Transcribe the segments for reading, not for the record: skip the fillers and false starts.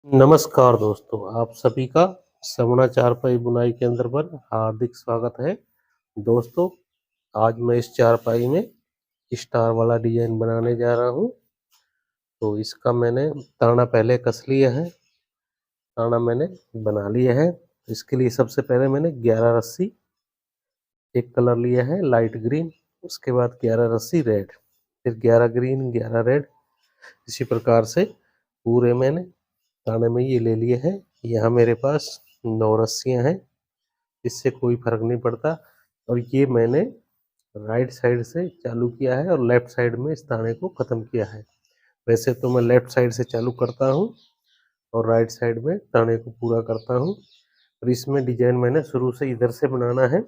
नमस्कार दोस्तों, आप सभी का सवना चारपाई बुनाई केंद्र पर हार्दिक स्वागत है। दोस्तों, आज मैं इस चारपाई में स्टार वाला डिजाइन बनाने जा रहा हूँ। तो इसका मैंने ताना पहले कस लिया है, ताना मैंने बना लिया है। इसके लिए सबसे पहले मैंने 11 रस्सी एक कलर लिया है लाइट ग्रीन, उसके बाद 11 रस्सी रेड, फिर 11 ग्रीन 11 रेड। इसी प्रकार से पूरे मैंने ताने में ये ले लिए हैं। यहाँ मेरे पास 9 रस्सियाँ हैं, इससे कोई फर्क नहीं पड़ता। और ये मैंने राइट साइड से चालू किया है और लेफ्ट साइड में इस ताने को ख़त्म किया है। वैसे तो मैं लेफ्ट साइड से चालू करता हूँ और राइट साइड में ताने को पूरा करता हूँ। और इसमें डिजाइन मैंने शुरू से इधर से बनाना है,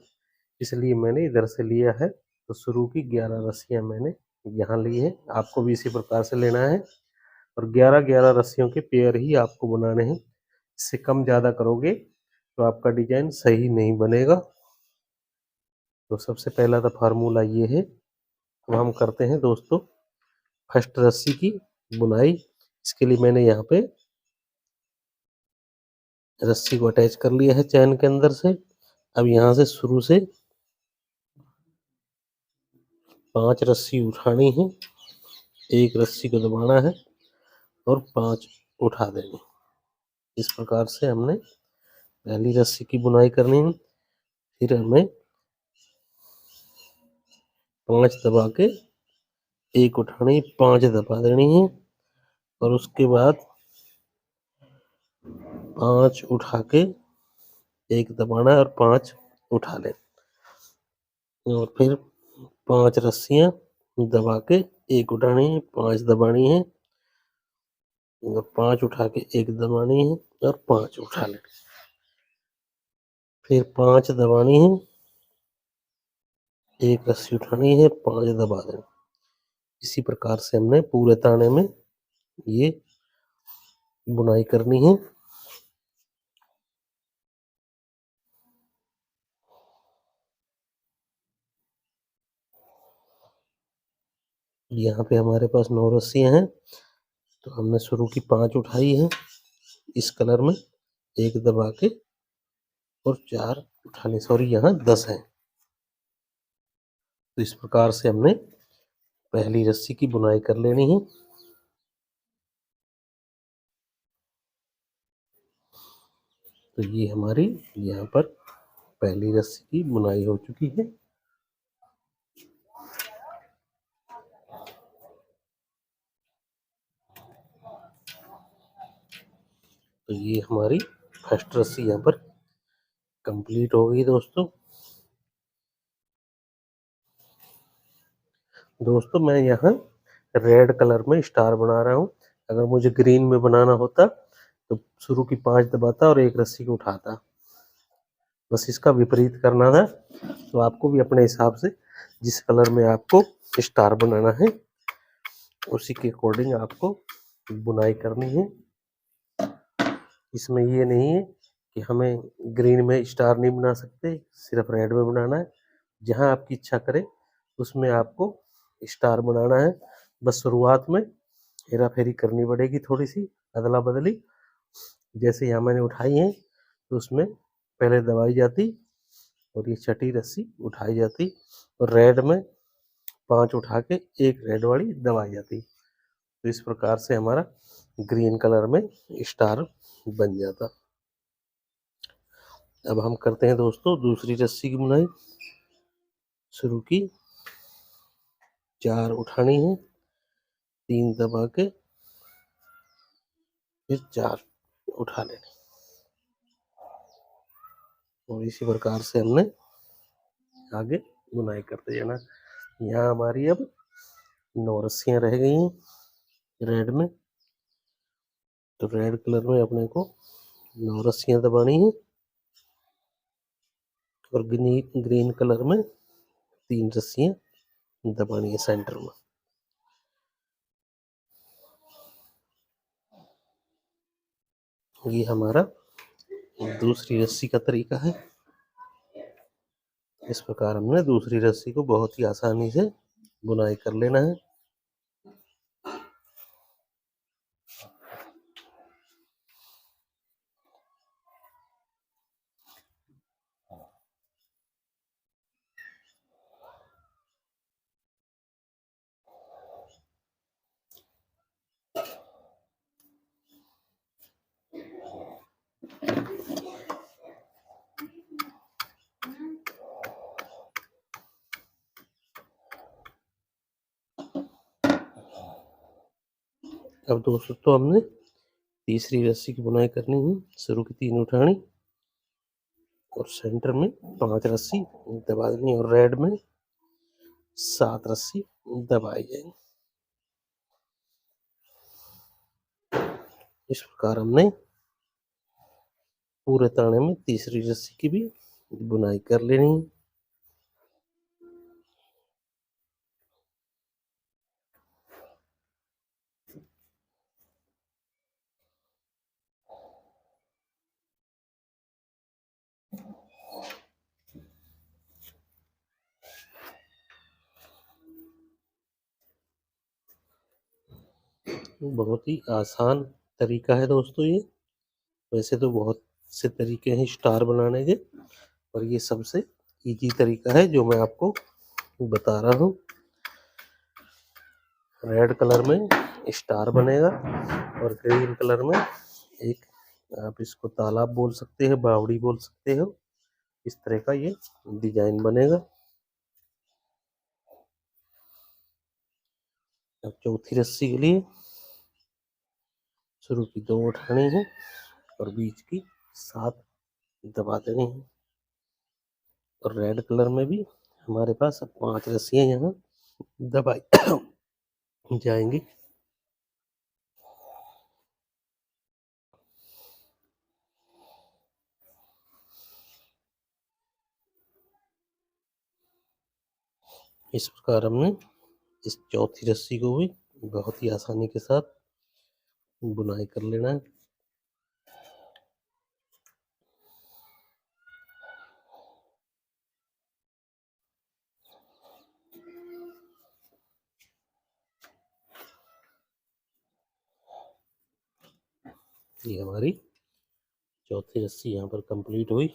इसलिए मैंने इधर से लिया है। तो शुरू की 11 रस्सियाँ मैंने यहाँ ली है, आपको भी इसी प्रकार से लेना है। और 11-11 रस्सियों के पेयर ही आपको बनाने हैं। इससे कम ज़्यादा करोगे तो आपका डिजाइन सही नहीं बनेगा। तो सबसे पहला तो फार्मूला ये है। तो हम करते हैं दोस्तों फर्स्ट रस्सी की बुनाई। इसके लिए मैंने यहाँ पे रस्सी को अटैच कर लिया है चैन के अंदर से। अब यहाँ से शुरू से 5 रस्सी उठानी है, एक रस्सी को दबाना है और 5 उठा देनी। इस प्रकार से हमने पहली रस्सी की बुनाई करनी है। फिर हमें 5 दबा के एक उठानी, 5 दबा देनी है और उसके बाद 5 उठा के एक दबाना है और 5 उठा ले। और फिर 5 रस्सियाँ दबा के एक उठानी है, 5 दबानी है और 5 उठा के एक दबानी है और 5 उठा ले। फिर 5 दबानी है, एक रस्सी उठानी है, 5 दबा देनी। इसी प्रकार से हमने पूरे ताने में ये बुनाई करनी है। यहाँ पे हमारे पास 9 रस्सियाँ हैं, तो हमने शुरू की 5 उठाई है इस कलर में, एक दबा के और 4 उठाने, सॉरी यहाँ 10 है। तो इस प्रकार से हमने पहली रस्सी की बुनाई कर लेनी है। तो ये हमारी यहाँ पर पहली रस्सी की बुनाई हो चुकी है। तो ये हमारी फर्स्ट रस्सी यहाँ पर कंप्लीट हो गई दोस्तों। मैं यहाँ रेड कलर में स्टार बना रहा हूँ। अगर मुझे ग्रीन में बनाना होता तो शुरू की 5 दबाता और एक रस्सी को उठाता, बस इसका विपरीत करना था। तो आपको भी अपने हिसाब से जिस कलर में आपको स्टार बनाना है उसी के अकॉर्डिंग आपको बुनाई करनी है। इसमें ये नहीं है कि हमें ग्रीन में स्टार नहीं बना सकते, सिर्फ रेड में बनाना है। जहाँ आपकी इच्छा करे उसमें आपको स्टार बनाना है। बस शुरुआत में हेरा फेरी करनी पड़ेगी, थोड़ी सी अदला बदली। जैसे यहाँ मैंने उठाई है तो उसमें पहले दबाई जाती और ये छठी रस्सी उठाई जाती और रेड में 5 उठा के एक रेड वाली दबाई जाती। तो इस प्रकार से हमारा ग्रीन कलर में स्टार बन जाता। अब हम करते हैं दोस्तों दूसरी रस्सी की बुनाई। शुरू की 4 उठानी है, 3 दबा के फिर 4 उठा लेने और इसी प्रकार से हमने आगे बुनाई करते जाना। यहाँ हमारी अब 9 रस्सियाँ रह गई हैं रेड में। तो रेड कलर में अपने को 9 रस्सियाँ दबानी है और ग्रीन कलर में 3 रस्सियाँ दबानी है सेंटर में। ये हमारा दूसरी रस्सी का तरीका है। इस प्रकार हमने दूसरी रस्सी को बहुत ही आसानी से बुनाई कर लेना है। अब दोस्तों तो हमने तीसरी रस्सी की बुनाई करनी है। शुरू की 3 उठानी और सेंटर में 5 रस्सी दबा देनी और रेड में 7 रस्सी दबाई जाएंगी। इस प्रकार हमने पूरे ताने में तीसरी रस्सी की भी बुनाई कर लेनी है। बहुत ही आसान तरीका है दोस्तों ये। वैसे तो बहुत से तरीके हैं स्टार बनाने के, और ये सबसे इजी तरीका है जो मैं आपको बता रहा हूँ। रेड कलर में स्टार बनेगा और ग्रीन कलर में एक, आप इसको तालाब बोल सकते हैं, बावड़ी बोल सकते हो, इस तरह का ये डिजाइन बनेगा। अब चौथी रस्सी के लिए शुरू की 2 उठानी है और बीच की 7 दबा देनी है। और रेड कलर में भी हमारे पास 5 रस्सियां यहाँ दबाई जाएंगी। इस प्रकार हमने इस चौथी रस्सी को भी बहुत ही आसानी के साथ बुनाई कर लेना है। ये हमारी चौथी रस्सी यहाँ पर कंप्लीट हुई।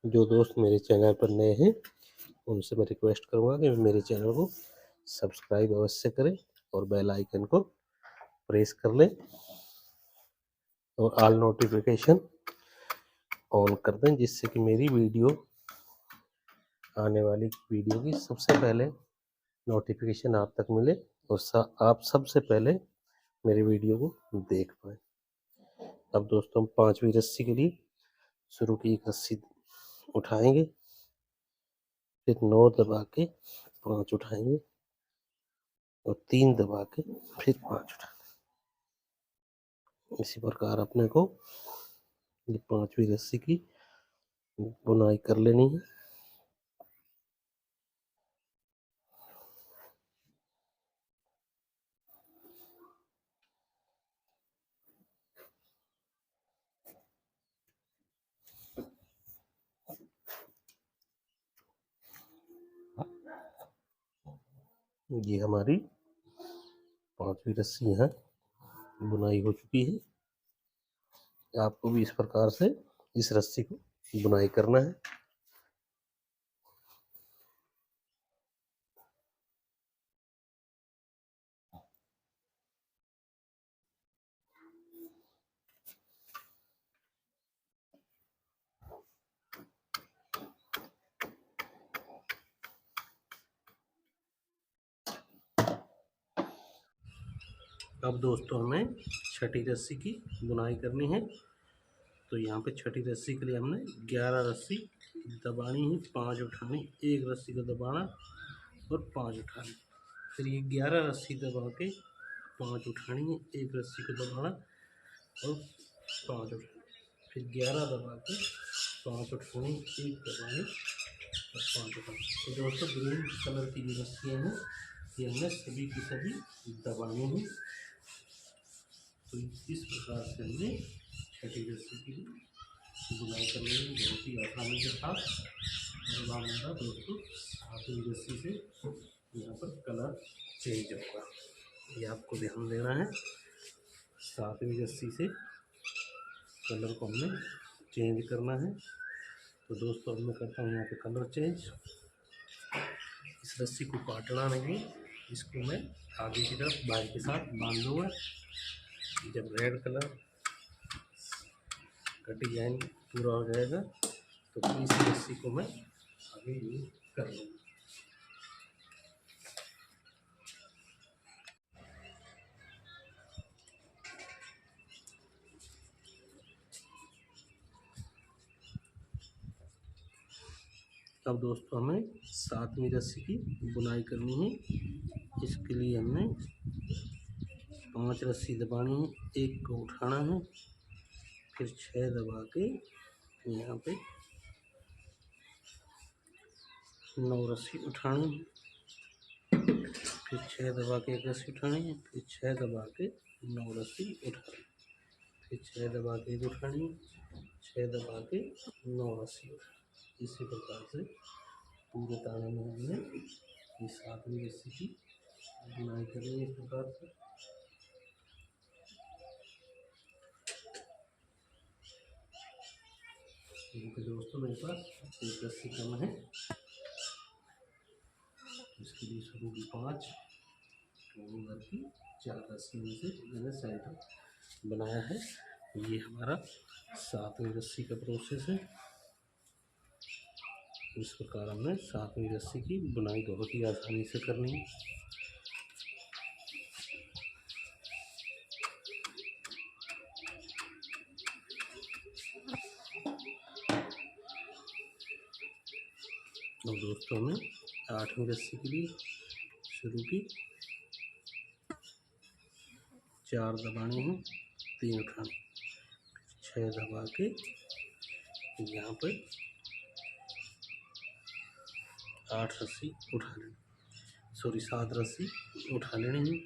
जो दोस्त मेरे चैनल पर नए हैं उनसे मैं रिक्वेस्ट करूँगा कि मेरे चैनल को सब्सक्राइब अवश्य करें और बेल आइकन को प्रेस कर लें और ऑल नोटिफिकेशन ऑन कर दें, जिससे कि मेरी वीडियो, आने वाली वीडियो की सबसे पहले नोटिफिकेशन आप तक मिले और आप सबसे पहले मेरी वीडियो को देख पाए। अब दोस्तों हम 5वीं रस्सी के लिए शुरू की 1 रस्सी उठाएंगे, फिर 9 दबा के 5 उठाएंगे और 3 दबा के फिर 5 उठाएंगे। इसी प्रकार अपने को ये 5वीं रस्सी की बुनाई कर लेनी है। ये हमारी 5वीं रस्सी यहाँ बुनाई हो चुकी है। आपको भी इस प्रकार से इस रस्सी को बुनाई करना है। अब दोस्तों हमें छठी रस्सी की बुनाई करनी है। तो यहाँ पे छठी रस्सी के लिए हमने 11 रस्सी दबानी है, 5 उठानी, 1 रस्सी को दबाना और 5 उठानी। फिर ये 11 रस्सी दबा के 5 उठानी है, 1 रस्सी को दबाना और 5 उठानी, फिर 11 दबा के 5 उठानी, 1 दबानी और 5 उठानी। तो दोस्तों ग्रीन कलर की जो रस्सियाँ हैं ये हमें सभी की सभी दबानी है। तो इस प्रकार से हमने छठी रस्सी की बुनाई करने में बहुत ही आसानी के साथ। और हमारा दोस्तों 7वीं रस्सी से यहाँ पर कलर चेंज होगा, ये आपको ध्यान देना है। 7वीं रस्सी से कलर को हमने चेंज करना है। तो दोस्तों अब मैं करता हूँ यहाँ पे कलर चेंज। इस रस्सी को काटना नहीं, इसको मैं आगे की तरफ बाई के साथ बांध दूँगा। जब रेड कलर का डिजाइन पूरा हो जाएगा तो इस रस्सी को मैं आगे यूज कर लूँगा। अब दोस्तों हमें 7वीं रस्सी की बुनाई करनी है। इसके लिए हमें 5 रस्सी दबानी है, एक को उठाना है, फिर 6 दबा के यहाँ पे 9 रस्सी उठानी है, फिर 6 दबा के 1 रस्सी उठानी है, फिर 6 दबा के 9 रस्सी उठानी है, फिर 6 दबा के 1 उठानी है, 6 दबा के 9 रस्सी उठानी। इसी प्रकार से पूरे ताने में हमने ये 7वीं रस्सी की बुनाई करनी है। इस प्रकार से दोस्तों मेरे पास 1 रस्सी कम है, इसके लिए शुरू की 5 और की 4 रस्सी में से मैंने सेंटर बनाया है। ये हमारा 7वीं रस्सी का प्रोसेस है। इस प्रकार हमने 7वीं रस्सी की बुनाई बहुत ही आसानी से करनी है। और दोस्तों में 8वीं रस्सी के लिए शुरू की 4 दबाने हैं, 3 उठाने, 6 दबा के यहाँ पे 8 रस्सी उठा लेनी, 7 रस्सी उठा लेनी है,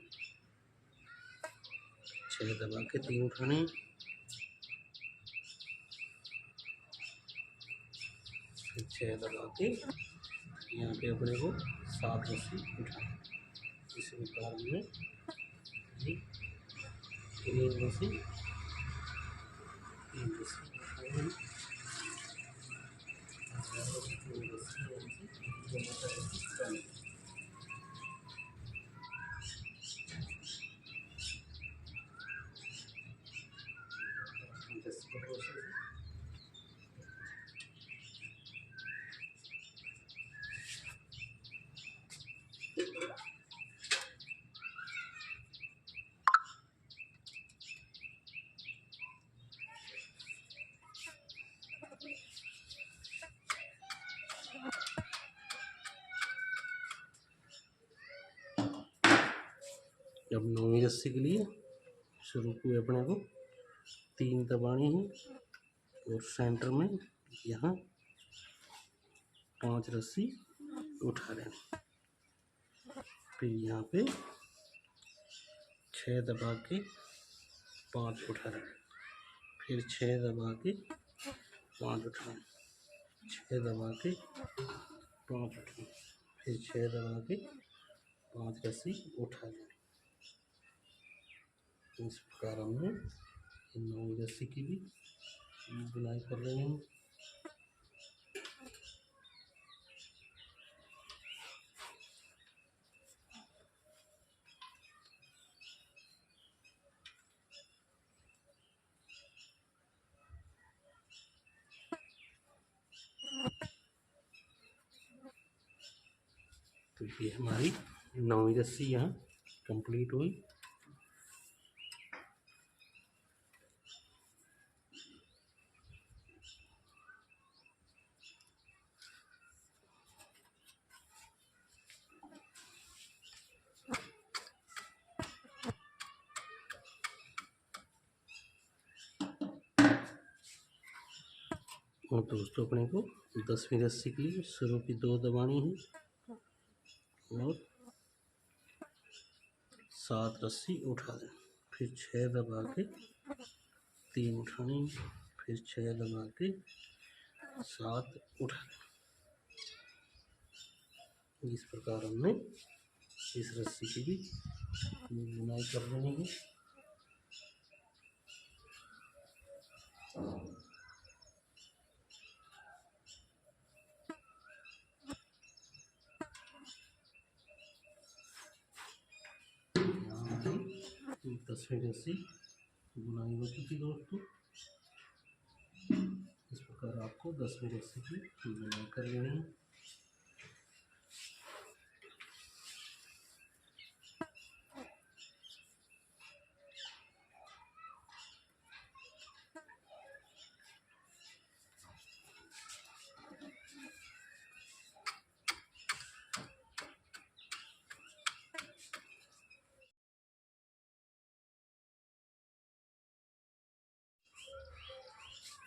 6 दबा के 3 उठाने हैं, फिर 6 दबा के यहाँ पे अपने को 7 रस्सी उठानी। इसी प्रकार में ये 3 रस्सी उठानी, अब 9वीं रस्सी के लिए शुरू को अपने को 3 दबानी है और सेंटर में यहाँ 5 रस्सी उठा लेनी, फिर यहाँ पे 6 दबा के 5 उठा लेनी, फिर 6 दबा के 5 उठाना, 6 दबा के 5 उठाना, फिर 6 दबा के 5 रस्सी उठा लेनी। इस प्रकार हमने 9वीं रस्सी की भी बुनाई कर रहे हैं। तो ये हमारी 9वीं रस्सी यहाँ कंप्लीट हुई। और दोस्तों अपने को 10वीं रस्सी के लिए शुरू की 2 दबानी है और 7 रस्सी उठा दें, फिर 6 दबा के 3 उठानी, फिर 6 दबा के 7 उठा दें। इस प्रकार हमने इस रस्सी की भी बुनाई कर रहे हैं। यहाँ 10वीं रस्सी बुनाई हो चुकी दोस्तों। इस प्रकार आपको 10वीं रस्सी की बुनाई कर लेनी है।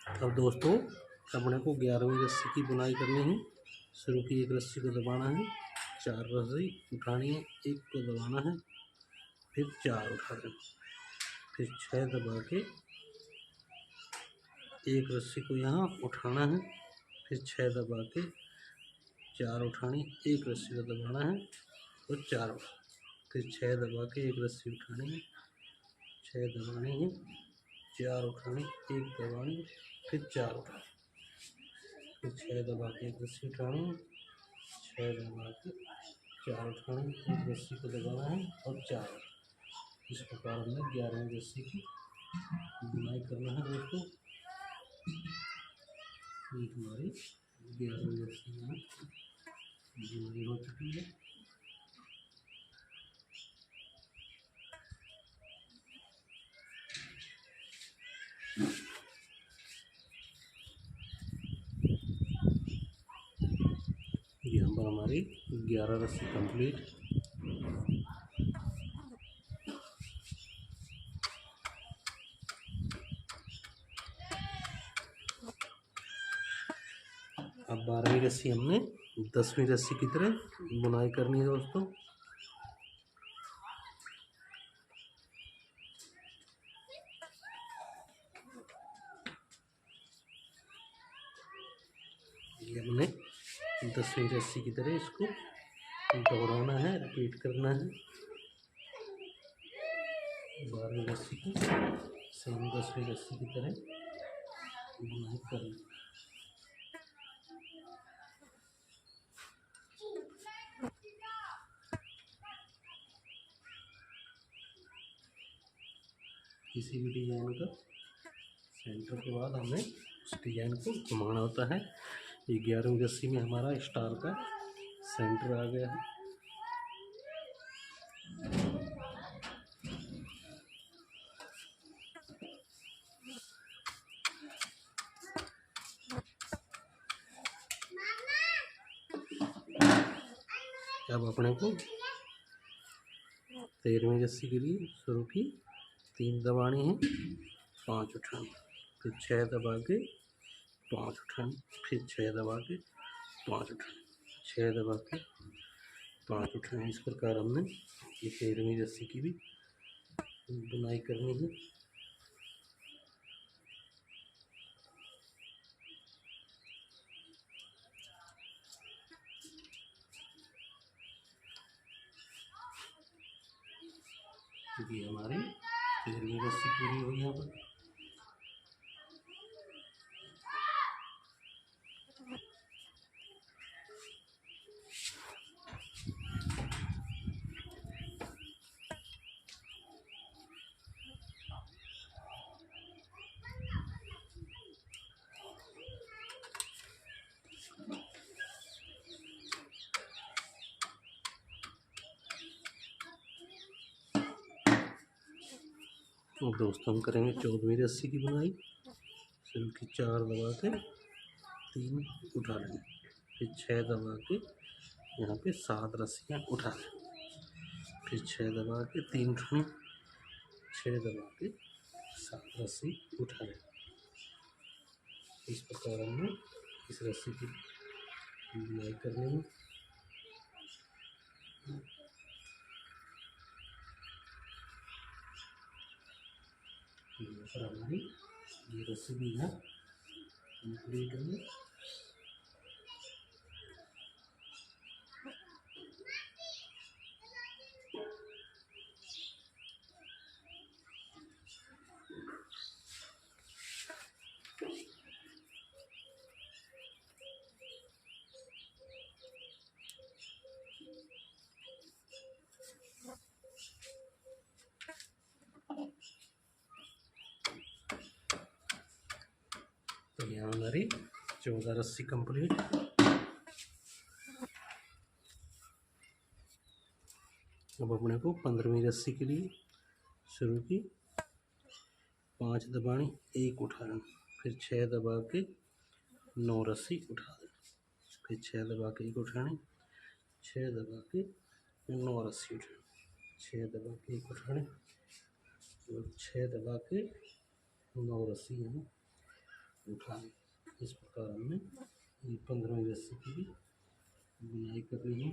अब दोस्तों अपने को 11वीं रस्सी की बुनाई करनी है। शुरू की एक रस्सी को दबाना है, 4 रस्सी उठानी है, एक को दबाना है, फिर 4 उठाना है, फिर 6 दबा के एक रस्सी को यहाँ उठाना है, फिर 6 दबा के 4 उठानी, एक रस्सी को दबाना है और 4, फिर 6 दबा के एक रस्सी उठानी है, 6 दबानी है, 4 उठानी, एक दबानी, फिर 4 उठानी, फिर 6 दबा के एक रस्सी उठानी, 6 दबा के 4 उठानी, एक रस्सी को दबाना है और 4। इस प्रकार हमने 11वीं रस्सी की बुनाई करना है दोस्तों। ये हमारी 11वीं रस्सी यहाँ बुनाई हो चुकी है। यहाँ पर हमारी 11 रस्सी कंप्लीट। अब 12वीं रस्सी हमने 10वीं रस्सी की तरह बुनाई करनी है दोस्तों। ये हमने 10वीं रस्सी की तरह इसको दोहराना है, रिपीट करना है। 12वीं रस्सी को सेम 10वीं रस्सी की तरह बुनाई करना है। किसी भी डिजाइन का सेंटर के बाद हमें उस डिजाइन को घुमाना होता है। ये 11वीं रस्सी में हमारा स्टार का सेंटर आ गया है। अब अपने को 13वीं रस्सी के लिए शुरू की 3 दबानी है, 5 उठानी, फिर 6 दबा के 5 उठानी, फिर 6 दबा के 5 उठानी, 6 दबा के 5 उठानी। इस प्रकार हमने ये 13वीं रस्सी की भी बुनाई करनी है। क्योंकि हमारी 13वीं रस्सी पूरी हुई यहाँ पर। और दोस्तों हम करेंगे 14वीं रस्सी की बुनाई। शुरू की 4 दबा के 3 उठा लेंगे, फिर 6 दबा के यहाँ पे 7 रस्सियाँ उठा लें, फिर 6 दबा के 3 उठानी, 6 दबा के 7 रस्सी उठा लें। इस प्रकार हमने इस रस्सी की बुनाई करनी है। पर हमारी ये रस्सी भी है कंप्लीट हुई। तो यहाँ हमारी 14 रस्सी कंप्लीट। अब अपने को 15वीं रस्सी के लिए शुरू की 5 दबानी, 1 उठाना, फिर 6 दबा के 9 रस्सी उठा दें, फिर 6 दबा के 1 उठानी, 6 दबा के 9 रस्सी उठानी, 6 दबा के 1 उठानी और 6 दबा के 9 रस्सी यहाँ उठाएं। इस प्रकार हमने 15वीं रस्सी की भी बुनाई करनी है।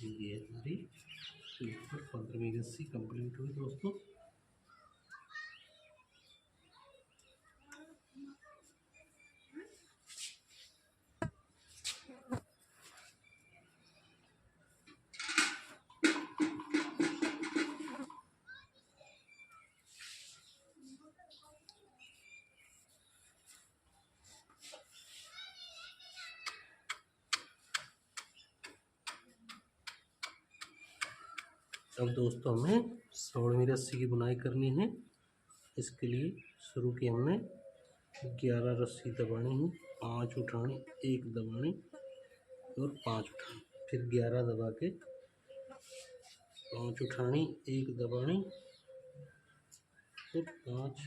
ये हमारी 15वीं रस्सी कंप्लीट हुई दोस्तों। अब दोस्तों हमें 16वीं रस्सी की बुनाई करनी है। इसके लिए शुरू की हमने 11 रस्सी दबानी है, 5 उठानी, 1 दबानी और 5 उठानी, फिर 11 दबा के 5 उठानी, 1 दबानी और 5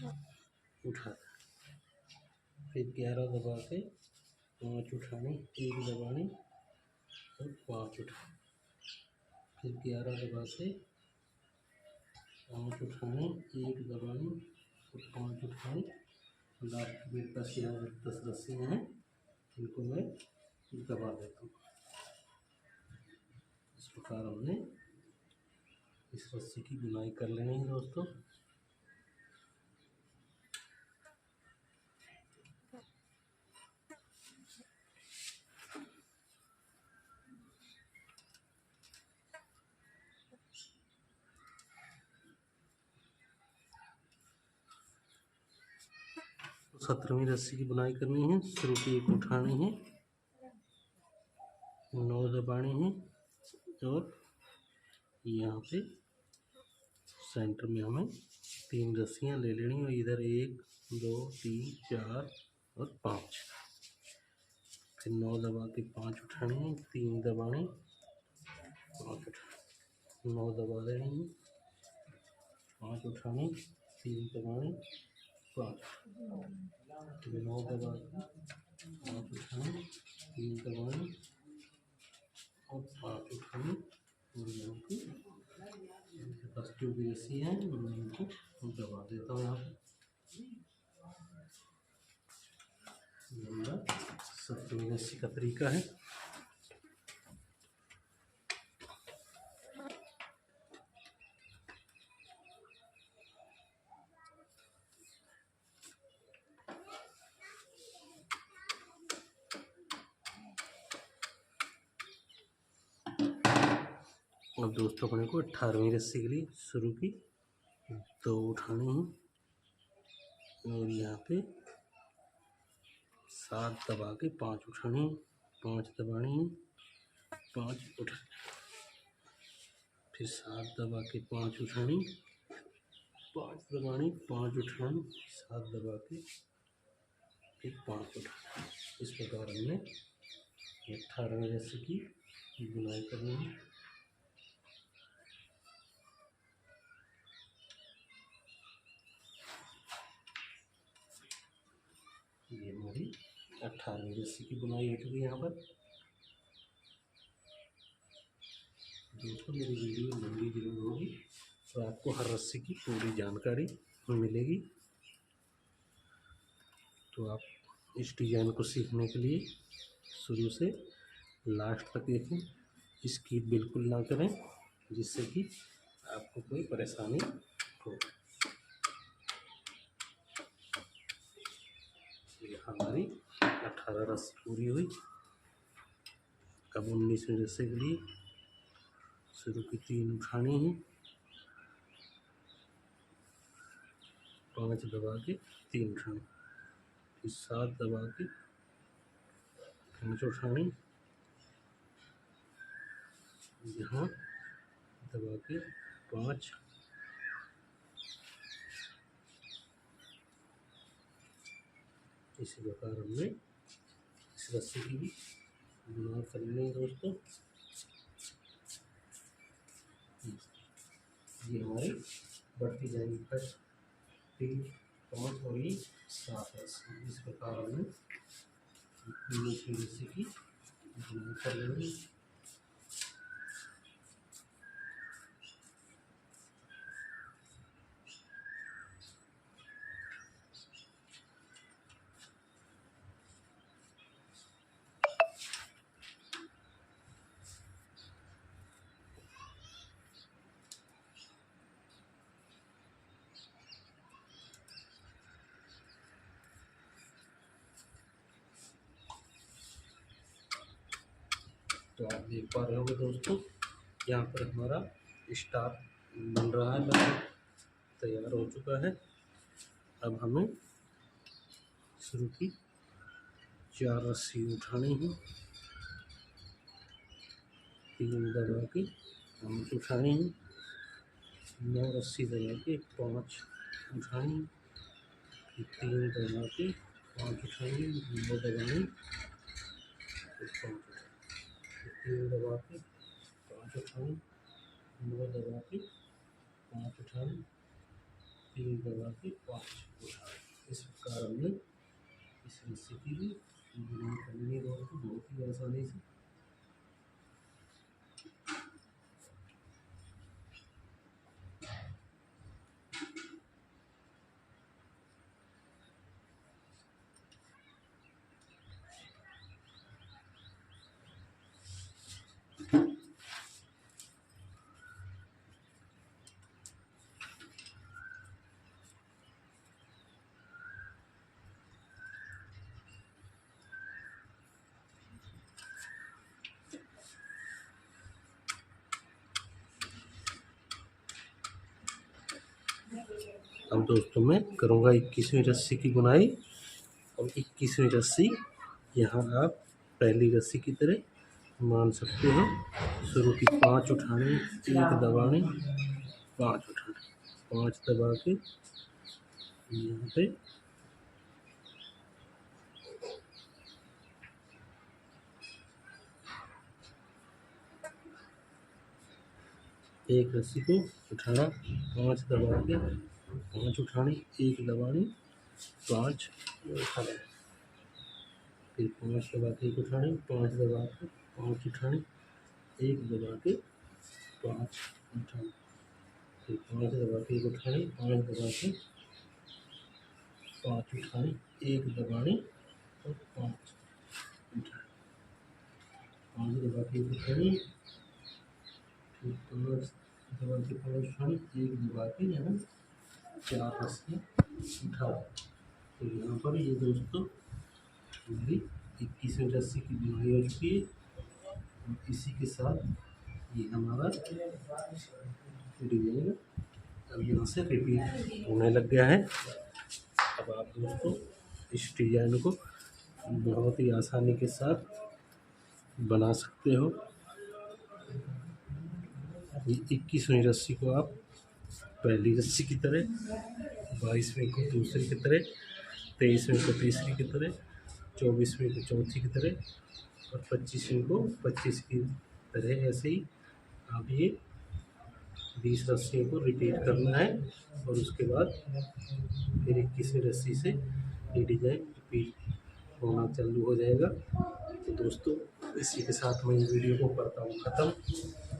उठानी, फिर 11 दबा के 5 उठानी, 1 दबानी और 5 उठानी, फिर 11 दबा के 5 उठानी, 1 दबानी और 5 उठानी। लास्ट मेरे पास यहाँ 10 रस्सियाँ हैं, इनको मैं दबा देता हूँ। इस प्रकार हमने इस रस्सी की बुनाई कर लेनी है दोस्तों। तो 17वीं रस्सी की बुनाई करनी है। शुरू की 1 उठानी है, 9 दबानी है और यहाँ पे सेंटर में हमें 3 रस्सियाँ ले लेनी है। इधर 1 2 3 4 और 5, फिर 9 दबा के 5 उठानी है, 3 दबानी, 5 उठानी, 9 दबा देनी है, 5 उठानी, 3 दबानी, 5, फिर 9 दबा के 5 उठानी, 3 दबानी और 5 उठानी। और यहाँ पे इनके पास जो भी रस्सी है मैं इनको दबा देता हूँ। यहाँ पे हमारा 17वीं रस्सी का तरीका है। अब दोस्तों अपने को 18वीं रस्सी के लिए शुरू की 2 उठानी है और यहाँ पे 7 दबा के 5 उठानी है, 5 दबानी है, 5 उठानी, फिर 7 दबा के 5 उठानी, 5 दबानी, 5 उठानी, 7 दबा के फिर 5 उठानी। इस प्रकार हमने 18वीं रस्सी की बुनाई करनी है। ये हमारी 18वीं रस्सी की बुनाई हो चुकी है। यहाँ पर दोस्तों मेरी वीडियो लंबी जरूर होगी तो आपको हर रस्सी की पूरी जानकारी मिलेगी। तो आप इस डिज़ाइन को सीखने के लिए शुरू से लास्ट तक देखें, स्किप बिल्कुल ना करें जिससे कि आपको कोई परेशानी हो। ये हमारी 18 रस्सी पूरी हुई। अब 19वीं रस्सी के लिए शुरू की 3 उठानी है, 5 दबा के 3 उठानी, फिर 7 दबा के 5 उठानी, यहाँ दबा के 5, इसी प्रकार हमने इस रस्सी की भी बुनाई करनी है दोस्तों। ये हमारी बढ़ती जाएगी फर्स्ट 3 5 और ये 7 रस्सी। इस प्रकार हमें दूसरी रस्सी की बुनाई कर लेंगे। तो आप देख पा रहे होंगे दोस्तों, यहाँ पर हमारा स्टार बन रहा है, लगभग तैयार हो चुका है। अब हमें शुरू की 4 रस्सी उठानी है, 3 दबा के 5 उठानी है, 9 रस्सी दबा के 5 उठानी, 3 दबा के 5 उठानी, 9 दबानी, 5 3 दबा के 5 उठानी, 9 दबा के 5 उठानी, 3 दबा के 5 उठानी। इस प्रकार हमने इस रस्सी की भी बुनाई करनी है दोस्तों, बहुत ही आसानी से। अब दोस्तों मैं करूँगा 21वीं रस्सी की बुनाई। और 21वीं रस्सी यहाँ आप पहली रस्सी की तरह मान सकते हो। शुरू की 5 उठाने, 1 दबाने, 5 उठाने, 5 दबा के यहाँ पे एक रस्सी को उठाना, 5 दबा के 5 उठानी, 1 दबानी, 5 उठाने, फिर 5 दबा के 1 उठानी, 5 दबा के 5 उठानी, 1 दबा के 5 उठानी, फिर 5 दबा के 1 उठानी, 5 दबा के 5 उठानी, 1 दबानी और 5 उठानी, 5 दबा के 1 उठानी, फिर 5 दबा के 5 उठानी, 1 दबा के यहाँ 4 रस्सियाँ उठा। तो यहाँ पर ये दोस्तों हमारी 21वीं रस्सी की बुनाई हो चुकी है। और इसी के साथ ये हमारा डिजाइन अब यहाँ से रिपीट होने लग गया है। अब आप दोस्तों इस डिजाइन को बहुत ही आसानी के साथ बना सकते हो। ये 21वीं रस्सी को आप पहली रस्सी की तरह, 22वीं को दूसरी की तरह, 23वीं को तीसरी की तरह, 24वीं को चौथी की तरह और 25वीं को 25 की तरह, ऐसे ही आप ये 20 रस्सियों को रिपीट करना है। और उसके बाद फिर 21वीं रस्सी से ये डिजाइन रिपीट होना चालू हो जाएगा। तो दोस्तों इसी के साथ मैं इस वीडियो को करता हूँ ख़त्म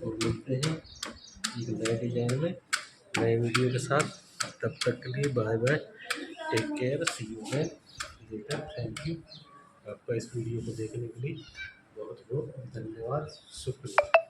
और मिलते हैं एक नए डिजाइन में नए वीडियो के साथ। तब तक के लिए bye bye, take care, see you man, thank you. आपका इस वीडियो को देखने के लिए बहुत बहुत धन्यवाद, शुक्रिया।